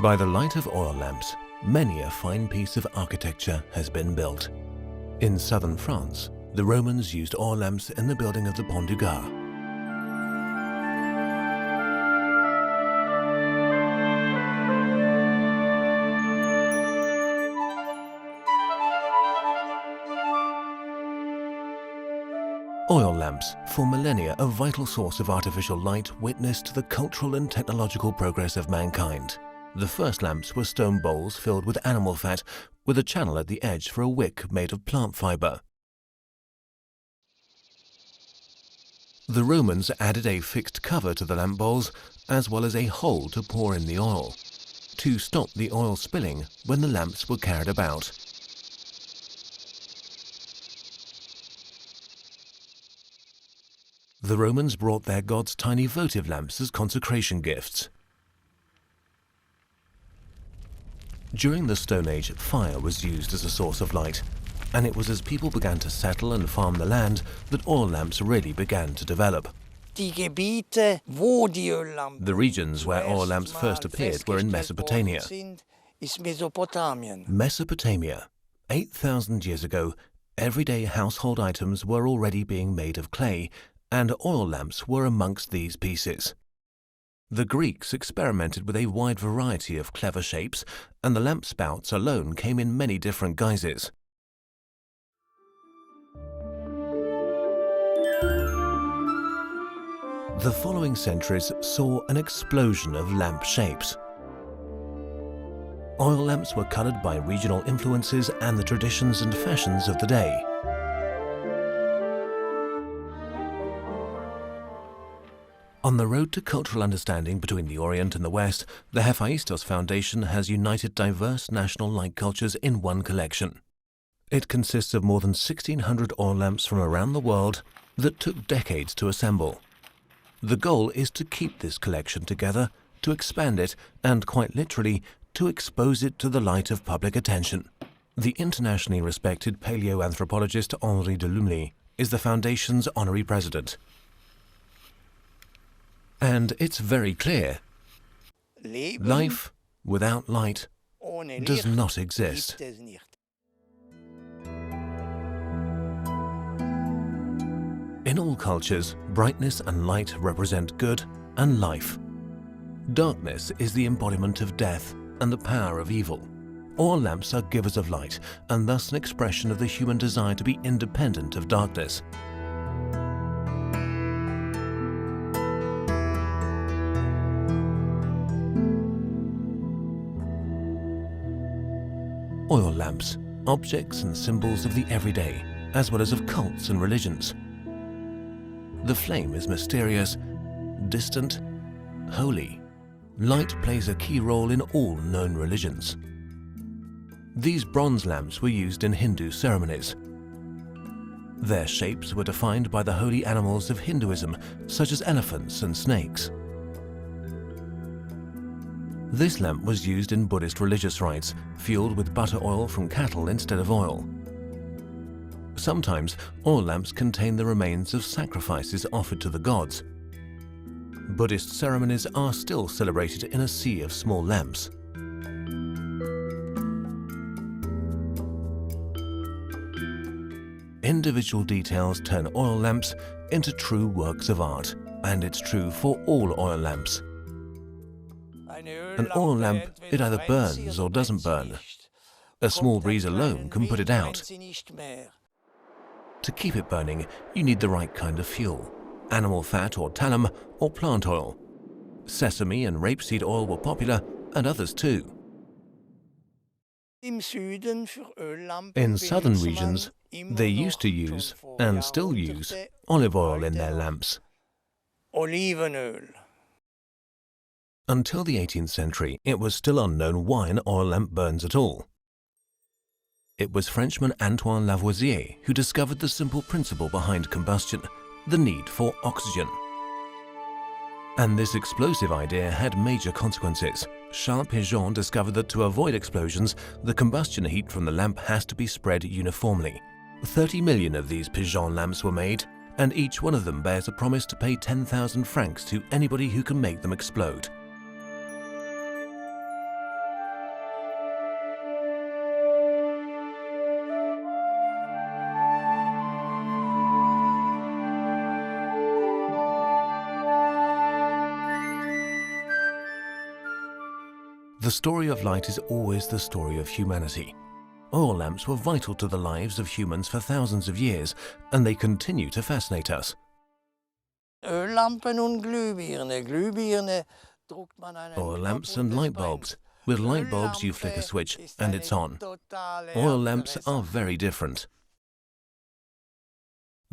By the light of oil lamps, many a fine piece of architecture has been built. In southern France, the Romans used oil lamps in the building of the Pont du Gard. Oil lamps, for millennia a vital source of artificial light, witnessed the cultural and technological progress of mankind. The first lamps were stone bowls filled with animal fat, with a channel at the edge for a wick made of plant fiber. The Romans added a fixed cover to the lamp bowls, as well as a hole to pour in the oil, to stop the oil spilling when the lamps were carried about. The Romans brought their gods tiny votive lamps as consecration gifts. During the Stone Age, fire was used as a source of light, and it was as people began to settle and farm the land that oil lamps really began to develop. The regions where oil lamps first appeared were in Mesopotamia. Mesopotamia. 8,000 years ago, everyday household items were already being made of clay, and oil lamps were amongst these pieces. The Greeks experimented with a wide variety of clever shapes, and the lamp spouts alone came in many different guises. The following centuries saw an explosion of lamp shapes. Oil lamps were colored by regional influences and the traditions and fashions of the day. On the road to cultural understanding between the Orient and the West, the Hephaistos Foundation has united diverse national light cultures in one collection. It consists of more than 1,600 oil lamps from around the world that took decades to assemble. The goal is to keep this collection together, to expand it, and quite literally, to expose it to the light of public attention. The internationally respected paleoanthropologist Henri de Lumley is the Foundation's honorary president. And it's very clear, life without light does not exist. In all cultures, brightness and light represent good and life. Darkness is the embodiment of death and the power of evil. Oil lamps are givers of light, and thus an expression of the human desire to be independent of darkness. Oil lamps, objects and symbols of the everyday, as well as of cults and religions. The flame is mysterious, distant, holy. Light plays a key role in all known religions. These bronze lamps were used in Hindu ceremonies. Their shapes were defined by the holy animals of Hinduism, such as elephants and snakes. This lamp was used in Buddhist religious rites, fueled with butter oil from cattle instead of oil. Sometimes, oil lamps contain the remains of sacrifices offered to the gods. Buddhist ceremonies are still celebrated in a sea of small lamps. Individual details turn oil lamps into true works of art, and it's true for all oil lamps. An oil lamp, it either burns or doesn't burn. A small breeze alone can put it out. To keep it burning, you need the right kind of fuel: animal fat or talum, or plant oil. Sesame and rapeseed oil were popular, and others too. In southern regions, they used to use, and still use, olive oil in their lamps. Until the 18th century, it was still unknown why an oil lamp burns at all. It was Frenchman Antoine Lavoisier who discovered the simple principle behind combustion: the need for oxygen. And this explosive idea had major consequences. Charles Pigeon discovered that to avoid explosions, the combustion heat from the lamp has to be spread uniformly. 30 million of these Pigeon lamps were made, and each one of them bears a promise to pay 10,000 francs to anybody who can make them explode. The story of light is always the story of humanity. Oil lamps were vital to the lives of humans for thousands of years, and they continue to fascinate us. Öllampen und Glühbirne. Glühbirne druckt man einen Oil Knopf lamps und and es light brennt. bulbs. With light bulbs you flick a switch and it's on. Oil lamps are very different.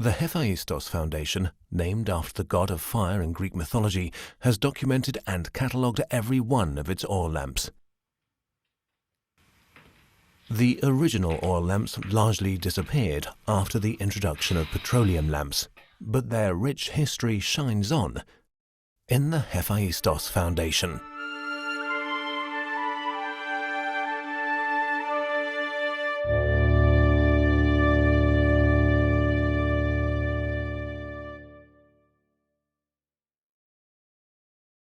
The Hephaistos Foundation, named after the god of fire in Greek mythology, has documented and catalogued every one of its oil lamps. The original oil lamps largely disappeared after the introduction of petroleum lamps, but their rich history shines on in the Hephaistos Foundation.